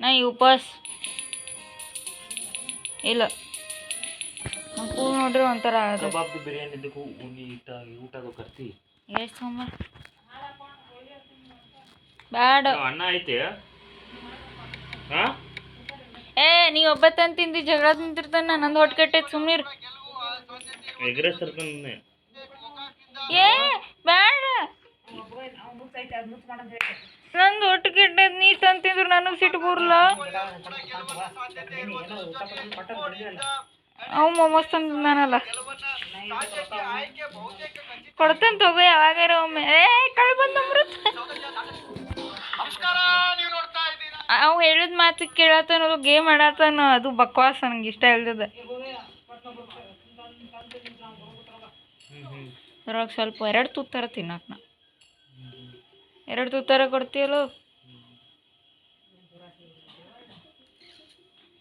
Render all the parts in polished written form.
नाही ಉಪವಾಸ ಇಲ್ಲ ಕೂಲ್ ನೋಡ್ರಿ ಒಂಥರ ಕಬಾಬ್ ಬಿರಿಯಾನಿ ಊಟದು ಕರ್ತಿ ಎಷ್ಟು ಸೊಮ್ಮ ಬ್ಯಾಡ ಅನ್ನ ಐತೆ ಏ ನೀ ಒಬ್ಬತ್ತಂತ ತಿಂದು ಜಗಳ ತಿಂತಿರ್ತಾನ ನಂದು ಹೊಟ್ಟೆ ಕೆಟ್ಟೈತೆ ಸುಮ್ಮನಿರ್ ಎಗ್ರೆಸ್ ತರ್ತಾನೆ ಏ ಬ್ಯಾಡ ನಂದು ಹೊಟ್ಟೆ ಕೆಟ್ಟೈತೆ ನೀ ತಂತಿದ್ರು ನನಗೆ ಸಿಟ್ಟು ಬರಲ್ಲ ಅವು ಮೊಮೋಸ್ ತಂದು ನಾನಲ್ಲ ಕೊಡ್ತೇನೆ ತಗೋ ಯಾವಾಗಾರ ಒಮ್ಮೆ ಏ ಕಳ್ ಬಂದು ಅವು ಹೇಳಿದ ಮಾತು ಕೇಳತ್ತಾನ ಗೇಮ್ ಆಡತ್ತಾನ ಅದು ಬಕ್ವಾಸ್ ನನಗೆ ಇಷ್ಟ ಇಲ್ದದ ಅದ್ರೊಳಗೆ ಸ್ವಲ್ಪ 2 ತುತ್ತಾರ ತಿನ್ನಕ್ಕೆ ನಾ 2 ತುತ್ತಾರ ಕೊಡ್ತೀಯಲ್ಲ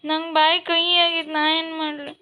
ನಂಗೆ ಬಾಯಿ ಕಹಿ ಆಗಿತ್ತು ನಾ ಏನು ಮಾಡಲಿ